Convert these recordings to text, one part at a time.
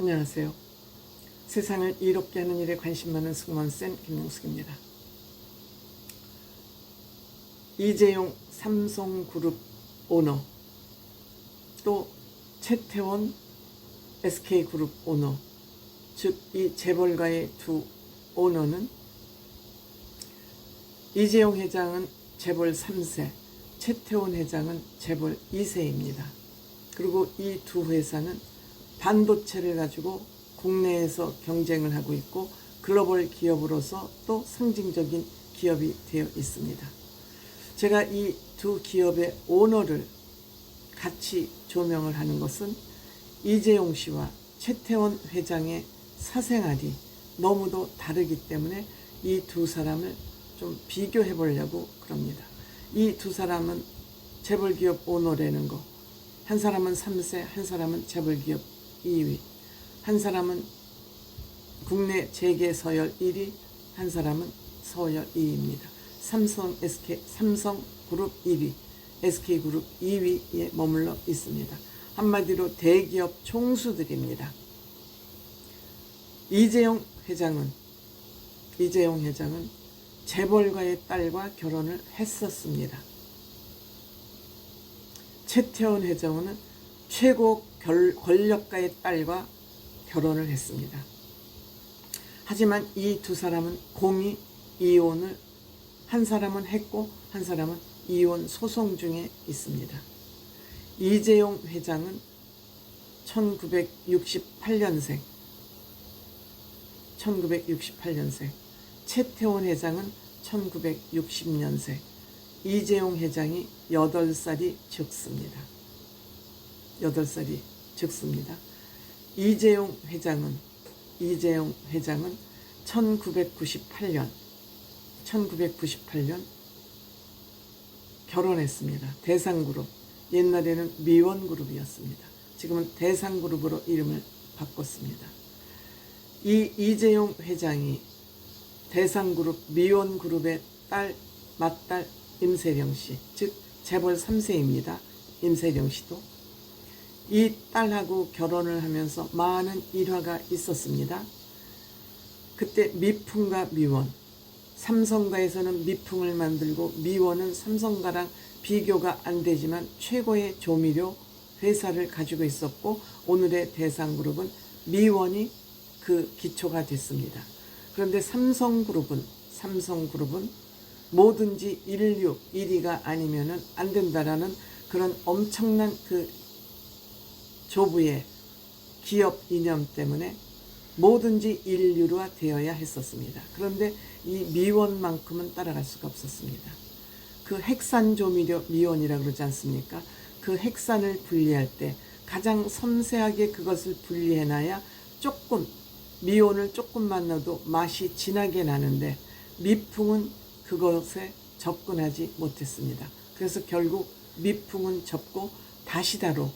안녕하세요. 세상을 이롭게 하는 일에 관심 많은 승무원쌤 김용숙입니다. 이재용 삼성그룹 오너, 또 최태원 SK그룹 오너, 즉 이 재벌가의 두 오너는 이재용 회장은 재벌 3세, 최태원 회장은 재벌 2세입니다. 그리고 이 두 회사는 반도체를 가지고 국내에서 경쟁을 하고 있고 글로벌 기업으로서 또 상징적인 기업이 되어 있습니다. 제가 이 두 기업의 오너를 같이 조명을 하는 것은 이재용 씨와 최태원 회장의 사생활이 너무도 다르기 때문에 이 두 사람을 좀 비교해 보려고 그럽니다. 이 두 사람은 재벌기업 오너라는 거, 한 사람은 3세, 한 사람은 재벌기업 2위, 한 사람은 국내 재계 서열 1위, 한 사람은 서열 2위입니다. 삼성그룹 1위, SK그룹 2위에 머물러 있습니다. 한마디로 대기업 총수들입니다. 이재용 회장은 재벌가의 딸과 결혼을 했었습니다. 최태원 회장은 최고 권력가의 딸과 결혼을 했습니다. 하지만 이 두 사람은 공히 이혼을 한 사람은 했고 한 사람은 이혼 소송 중에 있습니다. 이재용 회장은 1968년생, 최태원 회장은 1960년생, 이재용 회장이 8살이 적습니다. 이재용 회장은 1998년 결혼했습니다. 대상그룹, 옛날에는 미원그룹이었습니다. 지금은 대상그룹으로 이름을 바꿨습니다. 이 이재용 회장이 대상그룹 미원그룹의 맏딸 임세령 씨, 즉 재벌 3세입니다. 임세령 씨도 이 딸하고 결혼을 하면서 많은 일화가 있었습니다. 그때 미풍과 미원, 삼성가에서는 미풍을 만들고 미원은 삼성가랑 비교가 안 되지만 최고의 조미료 회사를 가지고 있었고, 오늘의 대상그룹은 미원이 그 기초가 됐습니다. 그런데 삼성그룹은 뭐든지 1위가 아니면은 안 된다라는 그런 엄청난 그 조부의 기업 이념 때문에 뭐든지 인류화 되어야 했었습니다. 그런데 이 미원만큼은 따라갈 수가 없었습니다. 그 핵산 조미료 미원이라고 그러지 않습니까? 그 핵산을 분리할 때 가장 섬세하게 그것을 분리해놔야 미원을 조금만 넣어도 맛이 진하게 나는데 미풍은 그것에 접근하지 못했습니다. 그래서 결국 미풍은 접고 다시다로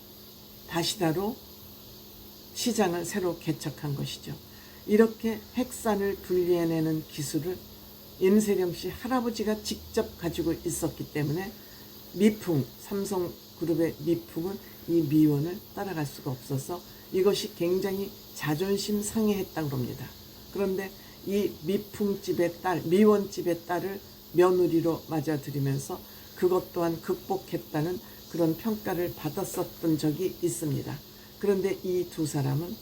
시장을 새로 개척한 것이죠. 이렇게 핵산을 분리해내는 기술을 임세령 씨 할아버지가 직접 가지고 있었기 때문에 삼성그룹의 미풍은 이 미원을 따라갈 수가 없어서 이것이 굉장히 자존심 상해했다고 합니다. 그런데 이 미원집의 딸을 며느리로 맞아들이면서 그것 또한 극복했다는 그런 평가를 받았었던 적이 있습니다. 그런데 이 두 사람은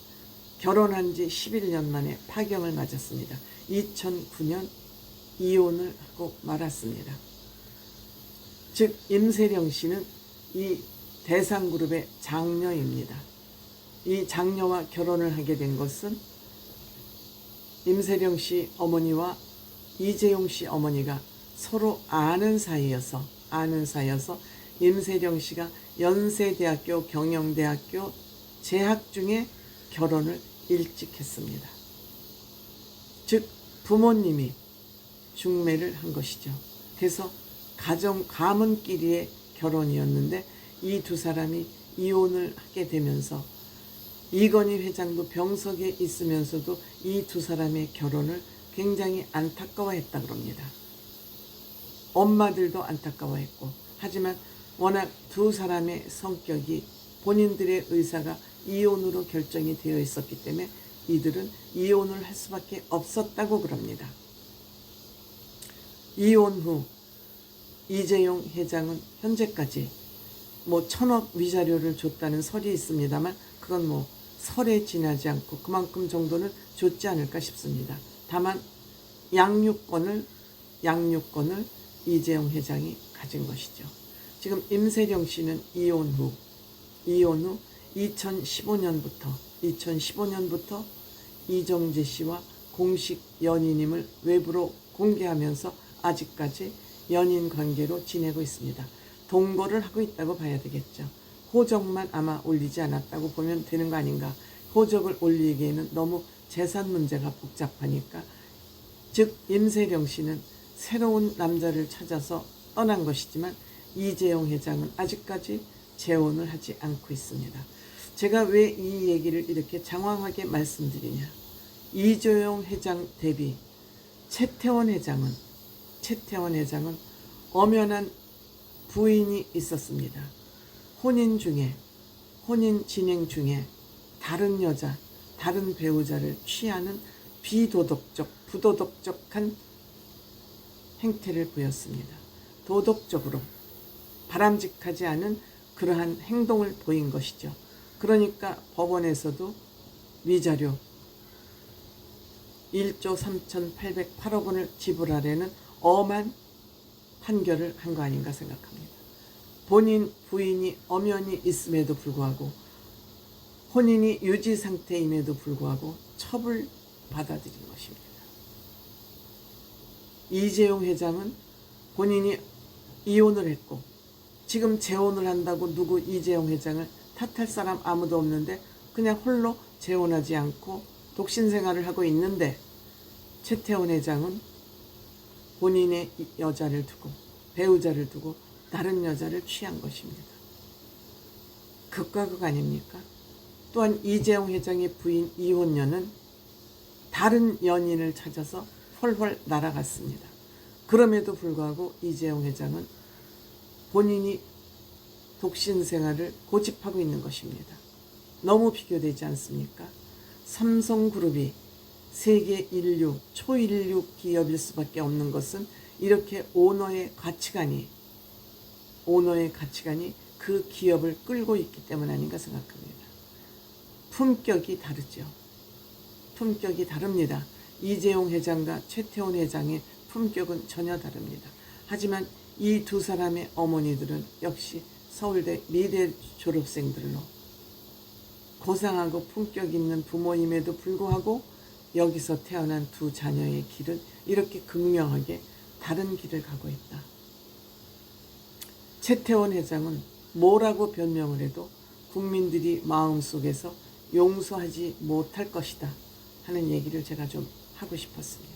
결혼한 지 11년 만에 파경을 맞았습니다. 2009년 이혼을 하고 말았습니다. 즉 임세령 씨는 이 대상그룹의 장녀입니다. 이 장녀와 결혼을 하게 된 것은 임세령 씨 어머니와 이재용 씨 어머니가 서로 아는 사이여서 임세령 씨가 연세대학교 경영대학교 재학 중에 결혼을 일찍 했습니다. 즉 부모님이 중매를 한 것이죠. 그래서 가문끼리의 결혼이었는데 이 두 사람이 이혼을 하게 되면서 이건희 회장도 병석에 있으면서도 이 두 사람의 결혼을 굉장히 안타까워했다고 합니다. 엄마들도 안타까워했고, 하지만 워낙 두 사람의 성격이 본인들의 의사가 이혼으로 결정이 되어 있었기 때문에 이들은 이혼을 할 수밖에 없었다고 그럽니다. 이혼 후 이재용 회장은 현재까지 1,000억 위자료를 줬다는 설이 있습니다만 그건 설에 지나지 않고 그만큼 정도는 줬지 않을까 싶습니다. 다만 양육권을 이재용 회장이 가진 것이죠. 지금 임세령 씨는 이혼 후 2015년부터 이정재 씨와 공식 연인임을 외부로 공개하면서 아직까지 연인 관계로 지내고 있습니다. 동거를 하고 있다고 봐야 되겠죠. 호적만 아마 올리지 않았다고 보면 되는 거 아닌가. 호적을 올리기에는 너무 재산 문제가 복잡하니까, 즉 임세령 씨는 새로운 남자를 찾아서 떠난 것이지만 이재용 회장은 아직까지 재혼을 하지 않고 있습니다. 제가 왜 이 얘기를 이렇게 장황하게 말씀드리냐. 이재용 회장 대비 최태원 회장은 엄연한 부인이 있었습니다. 혼인 진행 중에 다른 배우자를 취하는 부도덕적한 행태를 보였습니다. 도덕적으로 바람직하지 않은 그러한 행동을 보인 것이죠. 그러니까 법원에서도 위자료 1조 3,808억 원을 지불하려는 엄한 판결을 한 거 아닌가 생각합니다. 본인 부인이 엄연히 있음에도 불구하고, 혼인이 유지 상태임에도 불구하고 처벌받아들인 것입니다. 이재용 회장은 본인이 이혼을 했고 지금 재혼을 한다고 누구 이재용 회장을 탓할 사람 아무도 없는데 그냥 홀로 재혼하지 않고 독신 생활을 하고 있는데, 최태원 회장은 본인의 배우자를 두고 다른 여자를 취한 것입니다. 극과 극 아닙니까? 또한 이재용 회장의 부인 이혼녀는 다른 연인을 찾아서 헐헐 날아갔습니다. 그럼에도 불구하고 이재용 회장은 본인이 독신 생활을 고집하고 있는 것입니다. 너무 비교되지 않습니까? 삼성그룹이 세계 초인류 기업일 수밖에 없는 것은 이렇게 오너의 가치관이 그 기업을 끌고 있기 때문 아닌가 생각합니다. 품격이 다르죠. 품격이 다릅니다. 이재용 회장과 최태원 회장의 품격은 전혀 다릅니다. 하지만 이 두 사람의 어머니들은 역시 서울대 미대 졸업생들로 고상하고 품격 있는 부모임에도 불구하고 여기서 태어난 두 자녀의 길은 이렇게 극명하게 다른 길을 가고 있다. 최태원 회장은 뭐라고 변명을 해도 국민들이 마음속에서 용서하지 못할 것이다 하는 얘기를 제가 좀 하고 싶었습니다.